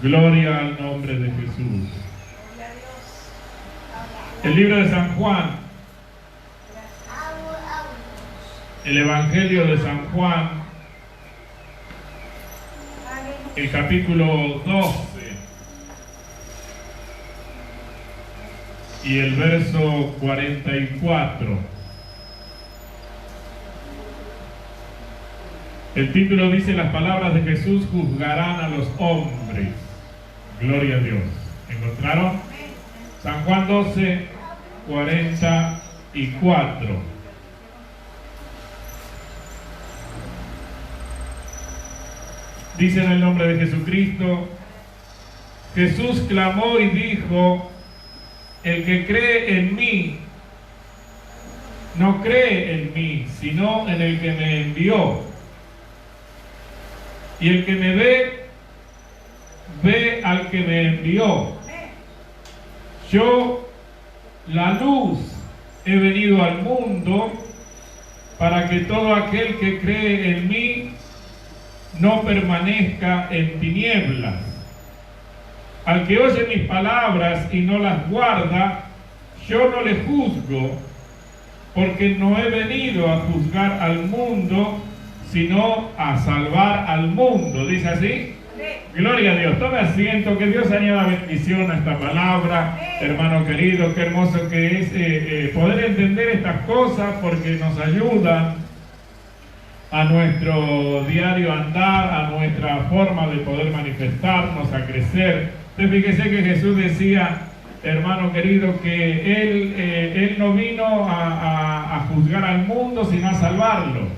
Gloria al nombre de Jesús. El libro de San Juan, el Evangelio de San Juan, el capítulo 12 y el verso 44. El título dice: las palabras de Jesús juzgarán a los hombres. Gloria a Dios. ¿Encontraron? San Juan 12, 44. Dice en el nombre de Jesucristo: Jesús clamó y dijo: el que cree en mí, no cree en mí, sino en el que me envió. Y el que me ve, ve al que me envió. Yo, la luz, he venido al mundo para que todo aquel que cree en mí no permanezca en tinieblas. Al que oye mis palabras y no las guarda, yo no le juzgo, porque no he venido a juzgar al mundo, sino a salvar al mundo. ¿Dice así? Gloria a Dios. Tome asiento, que Dios añada bendición a esta palabra. Hermano querido, qué hermoso que es poder entender estas cosas, porque nos ayudan a nuestro diario andar, a nuestra forma de poder manifestarnos, a crecer. Entonces fíjese que Jesús decía, hermano querido, que Él no vino a juzgar al mundo, sino a salvarlo.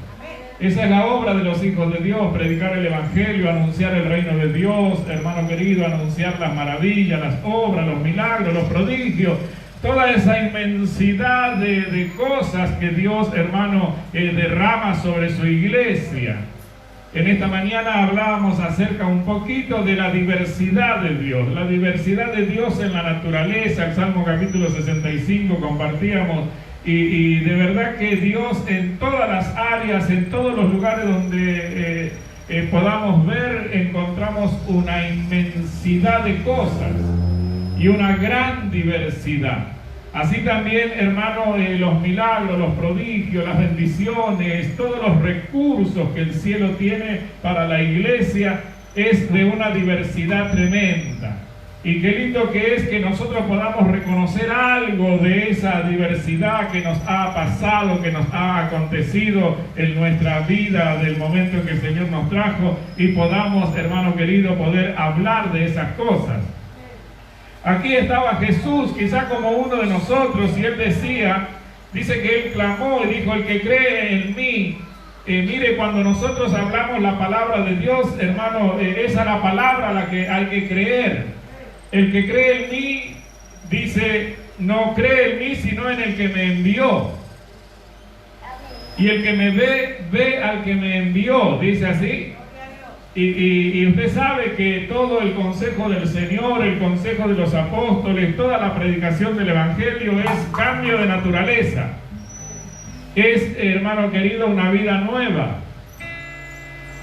Esa es la obra de los hijos de Dios: predicar el Evangelio, anunciar el reino de Dios, hermano querido, anunciar las maravillas, las obras, los milagros, los prodigios, toda esa inmensidad de cosas que Dios, hermano, derrama sobre su iglesia. En esta mañana hablábamos acerca un poquito de la diversidad de Dios, la diversidad de Dios en la naturaleza. El Salmo capítulo 65 compartíamos. Y de verdad que Dios en todas las áreas, en todos los lugares donde podamos ver, encontramos una inmensidad de cosas y una gran diversidad. Así también, hermano, los milagros, los prodigios, las bendiciones, todos los recursos que el cielo tiene para la iglesia es de una diversidad tremenda. Y qué lindo que es que nosotros podamos reconocer algo de esa diversidad que nos ha pasado, que nos ha acontecido en nuestra vida, del momento en que el Señor nos trajo, y podamos, hermano querido, poder hablar de esas cosas. Aquí estaba Jesús, quizá como uno de nosotros, y Él decía, dice que Él clamó y dijo: el que cree en mí. Mire, cuando nosotros hablamos la palabra de Dios, hermano, esa es la palabra a la que hay que creer. El que cree en mí, dice, no cree en mí, sino en el que me envió. Y el que me ve, ve al que me envió. Dice así. Y usted sabe que todo el consejo del Señor, el consejo de los apóstoles, toda la predicación del Evangelio es cambio de naturaleza. Es, hermano querido, una vida nueva.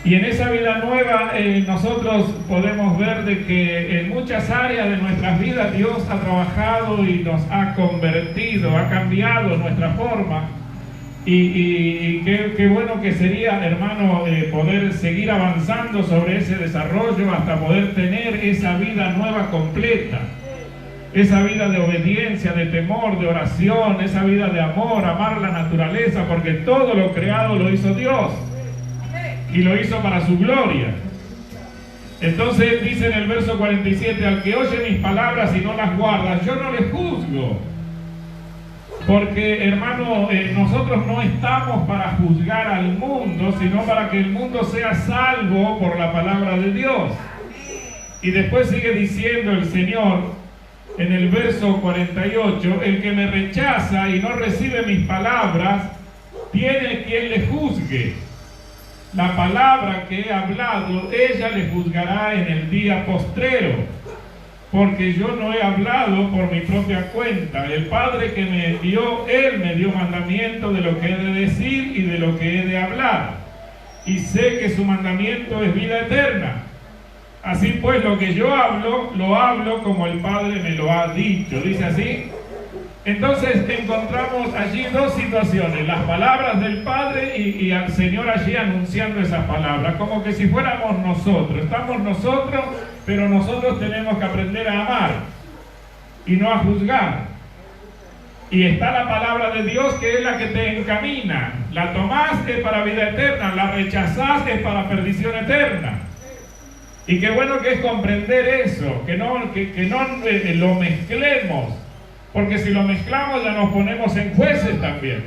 Y en esa vida nueva nosotros podemos ver de que en muchas áreas de nuestras vidas Dios ha trabajado y nos ha convertido, ha cambiado nuestra forma. Y qué bueno que sería, hermano, poder seguir avanzando sobre ese desarrollo hasta poder tener esa vida nueva completa. Esa vida de obediencia, de temor, de oración, esa vida de amor, amar la naturaleza, porque todo lo creado lo hizo Dios. Y lo hizo para su gloria. Entonces dice en el verso 47: al que oye mis palabras y no las guarda, yo no le juzgo. Porque, hermano, nosotros no estamos para juzgar al mundo, sino para que el mundo sea salvo por la palabra de Dios. Y después sigue diciendo el Señor en el verso 48: el que me rechaza y no recibe mis palabras, tiene quien le juzgue. La palabra que he hablado, ella le juzgará en el día postrero, porque yo no he hablado por mi propia cuenta. El Padre que me envió, Él me dio mandamiento de lo que he de decir y de lo que he de hablar. Y sé que su mandamiento es vida eterna. Así pues, lo que yo hablo, lo hablo como el Padre me lo ha dicho. ¿Dice así? Entonces encontramos allí dos situaciones, las palabras del Padre y al Señor allí anunciando esas palabras, como que si fuéramos nosotros. Estamos nosotros, pero nosotros tenemos que aprender a amar y no a juzgar. Y está la palabra de Dios, que es la que te encamina. La tomás es para vida eterna, la rechazás es para perdición eterna. Y qué bueno que es comprender eso, que no lo mezclemos, porque si lo mezclamos ya nos ponemos en jueces también,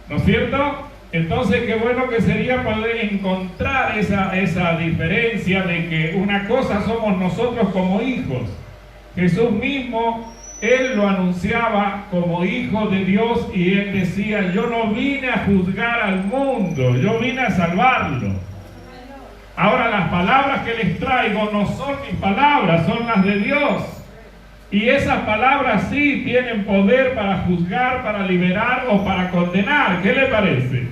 ¿no es cierto? Entonces qué bueno que sería poder encontrar esa diferencia de que una cosa somos nosotros como hijos. Jesús mismo, Él lo anunciaba como hijo de Dios y Él decía: yo no vine a juzgar al mundo, yo vine a salvarlo. Ahora las palabras que les traigo no son mis palabras, son las de Dios. Y esas palabras sí tienen poder para juzgar, para liberar o para condenar. ¿Qué le parece?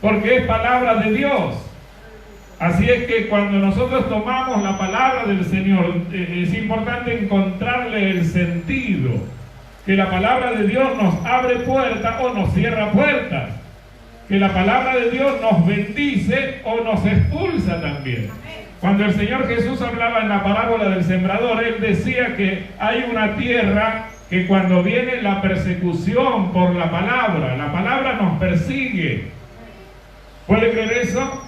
Porque es palabra de Dios. Así es que cuando nosotros tomamos la palabra del Señor, es importante encontrarle el sentido. Que la palabra de Dios nos abre puertas o nos cierra puertas. Que la palabra de Dios nos bendice o nos expulsa también. Cuando el Señor Jesús hablaba en la parábola del sembrador, Él decía que hay una tierra que cuando viene la persecución por la palabra nos persigue. ¿Puede creer eso?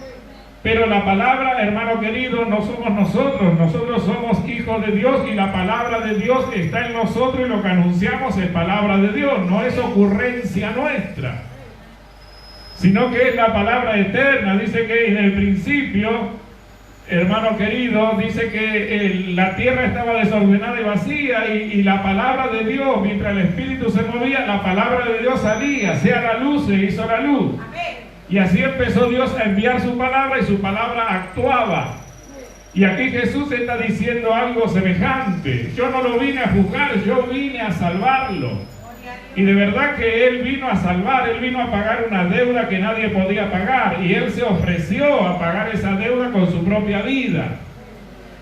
Pero la palabra, hermano querido, no somos nosotros somos hijos de Dios y la palabra de Dios está en nosotros y lo que anunciamos es palabra de Dios, no es ocurrencia nuestra, sino que es la palabra eterna. Dice que en el principio, hermano querido, dice que la tierra estaba desordenada y vacía y la palabra de Dios, mientras el Espíritu se movía, la palabra de Dios salía, sea la luz, se hizo la luz. Amén. Y así empezó Dios a enviar su palabra y su palabra actuaba. Y aquí Jesús está diciendo algo semejante. Yo no lo vine a juzgar, yo vine a salvarlo. Y de verdad que Él vino a salvar, Él vino a pagar una deuda que nadie podía pagar. Y Él se ofreció a pagar esa deuda con su propia vida.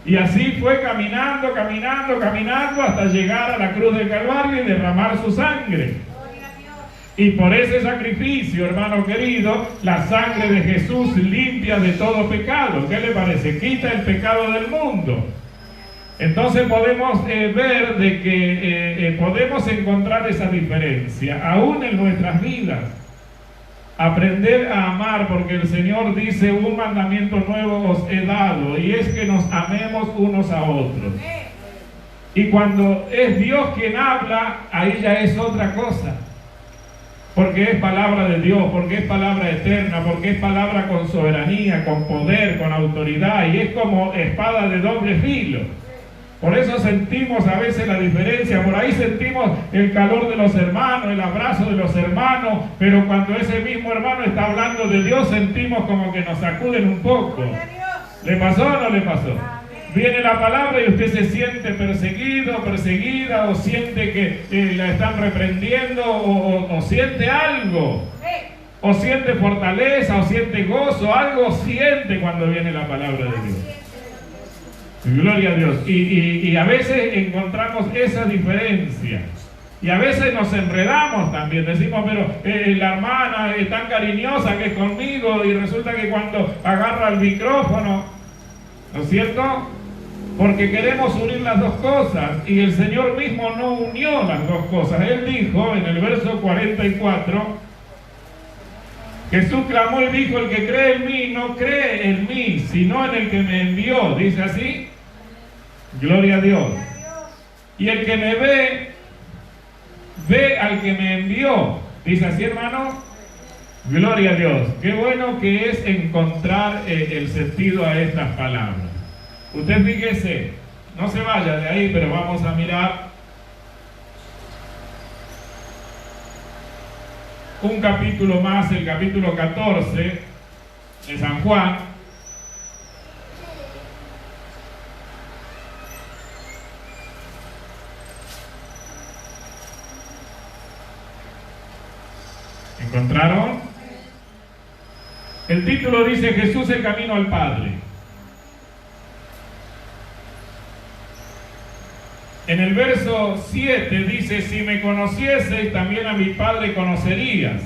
Y así fue caminando hasta llegar a la cruz del Calvario y derramar su sangre. Y por ese sacrificio, hermano querido, la sangre de Jesús limpia de todo pecado. ¿Qué le parece? Quita el pecado del mundo. Entonces podemos ver de que podemos encontrar esa diferencia, aún en nuestras vidas. Aprender a amar, porque el Señor dice: un mandamiento nuevo os he dado, y es que nos amemos unos a otros. Y cuando es Dios quien habla, ahí ya es otra cosa. Porque es palabra de Dios, porque es palabra eterna, porque es palabra con soberanía, con poder, con autoridad, y es como espada de doble filo. Por eso sentimos a veces la diferencia, por ahí sentimos el calor de los hermanos, el abrazo de los hermanos, pero cuando ese mismo hermano está hablando de Dios, sentimos como que nos sacuden un poco. ¿Le pasó o no le pasó? Viene la palabra y usted se siente perseguido, perseguida, o siente que la están reprendiendo, o siente algo, o siente fortaleza, o siente gozo, algo siente cuando viene la palabra de Dios. Gloria a Dios. Y a veces encontramos esa diferencia. Y a veces nos enredamos también. Decimos: pero la hermana es tan cariñosa que es conmigo, y resulta que cuando agarra el micrófono, ¿no es cierto? Porque queremos unir las dos cosas, y el Señor mismo no unió las dos cosas. Él dijo en el verso 44, Jesús clamó y dijo: el que cree en mí no cree en mí, sino en el que me envió. ¿Dice así? Gloria a Dios. Y el que me ve, ve al que me envió. ¿Dice así, hermano? Gloria a Dios. Qué bueno que es encontrar el sentido a estas palabras. Usted fíjese, no se vaya de ahí, pero vamos a mirar un capítulo más, el capítulo 14 de San Juan. ¿Encontraron? El título dice: Jesús, el camino al Padre. En el verso 7 dice, si me conocieseis, también a mi Padre conocerías.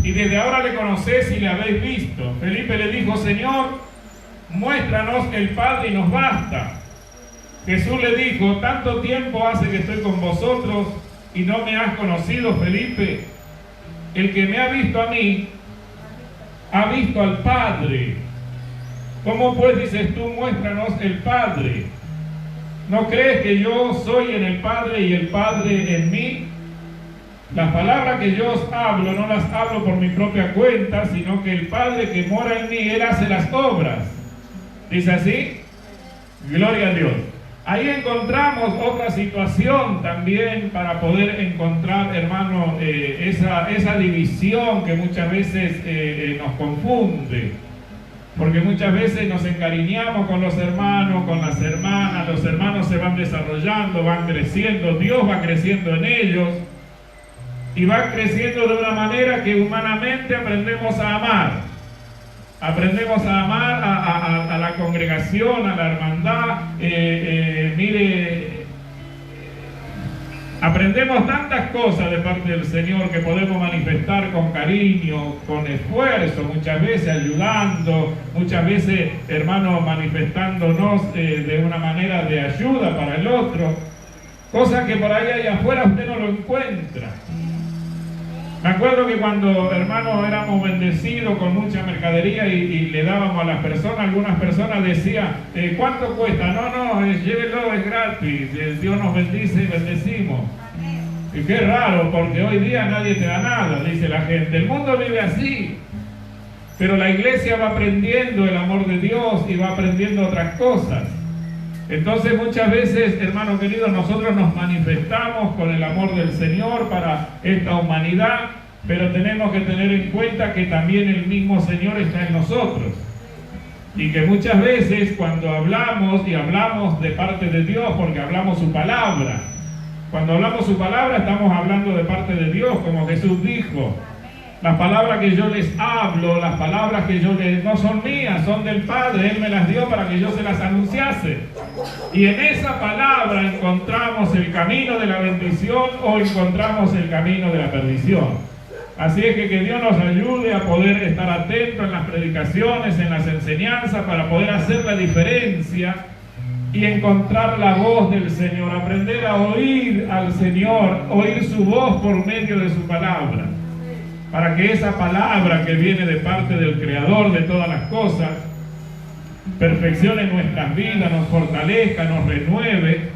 Y desde ahora le conocéis y le habéis visto. Felipe le dijo, Señor, muéstranos el Padre y nos basta. Jesús le dijo, tanto tiempo hace que estoy con vosotros y no me has conocido, Felipe. El que me ha visto a mí, ha visto al Padre. ¿Cómo pues dices tú, muéstranos el Padre? ¿No crees que yo soy en el Padre y el Padre en mí? Las palabras que yo os hablo, no las hablo por mi propia cuenta, sino que el Padre que mora en mí, Él hace las obras. ¿Dice así? Gloria a Dios. Ahí encontramos otra situación también para poder encontrar, hermano, esa división que muchas veces nos confunde. Porque muchas veces nos encariñamos con los hermanos, con las hermanas, los hermanos se van desarrollando, van creciendo, Dios va creciendo en ellos y va creciendo de una manera que humanamente aprendemos a amar. Aprendemos a amar a la congregación, a la hermandad. Aprendemos tantas cosas de parte del Señor que podemos manifestar con cariño, con esfuerzo, muchas veces ayudando, muchas veces, hermanos, manifestándonos de una manera de ayuda para el otro, cosas que por ahí allá afuera usted no lo encuentra. Me acuerdo que cuando, hermanos, éramos bendecidos con mucha mercadería y le dábamos a las personas, algunas personas decían, ¿cuánto cuesta? No, llévelo, es gratis, Dios nos bendice y bendecimos. Y qué raro, porque hoy día nadie te da nada, dice la gente. El mundo vive así, pero la iglesia va aprendiendo el amor de Dios y va aprendiendo otras cosas. Entonces muchas veces, hermanos queridos, nosotros nos manifestamos con el amor del Señor para esta humanidad, pero tenemos que tener en cuenta que también el mismo Señor está en nosotros. Y que muchas veces cuando hablamos, y hablamos de parte de Dios porque hablamos su palabra, cuando hablamos su palabra estamos hablando de parte de Dios, como Jesús dijo. Las palabras que yo les hablo, las palabras que yo les... no son mías, son del Padre. Él me las dio para que yo se las anunciase. Y en esa palabra encontramos el camino de la bendición o encontramos el camino de la perdición. Así es que Dios nos ayude a poder estar atentos en las predicaciones, en las enseñanzas, para poder hacer la diferencia y encontrar la voz del Señor. Aprender a oír al Señor, oír su voz por medio de su palabra. Para que esa palabra que viene de parte del Creador de todas las cosas perfeccione nuestras vidas, nos fortalezca, nos renueve,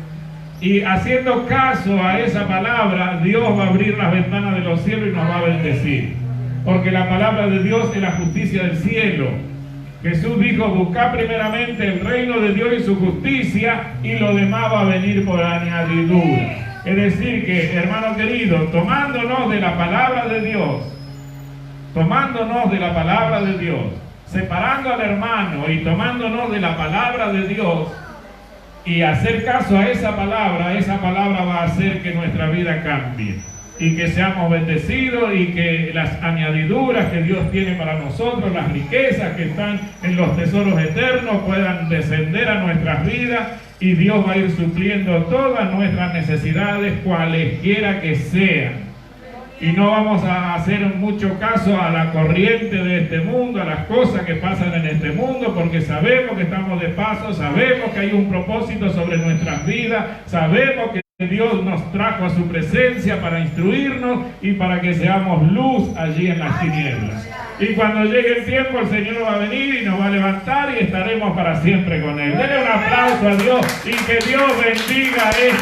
y haciendo caso a esa palabra, Dios va a abrir las ventanas de los cielos y nos va a bendecir, porque la palabra de Dios es la justicia del cielo. Jesús dijo, buscad primeramente el reino de Dios y su justicia, y lo demás va a venir por añadidura. Es decir que, hermano querido, tomándonos de la palabra de Dios, separando al hermano y tomándonos de la palabra de Dios y hacer caso a esa palabra va a hacer que nuestra vida cambie y que seamos bendecidos y que las añadiduras que Dios tiene para nosotros, las riquezas que están en los tesoros eternos puedan descender a nuestras vidas y Dios va a ir supliendo todas nuestras necesidades, cualesquiera que sean. Y no vamos a hacer mucho caso a la corriente de este mundo, a las cosas que pasan en este mundo, porque sabemos que estamos de paso, sabemos que hay un propósito sobre nuestras vidas, sabemos que Dios nos trajo a su presencia para instruirnos y para que seamos luz allí en las tinieblas. Y cuando llegue el tiempo, el Señor va a venir y nos va a levantar y estaremos para siempre con Él. Denle un aplauso a Dios y que Dios bendiga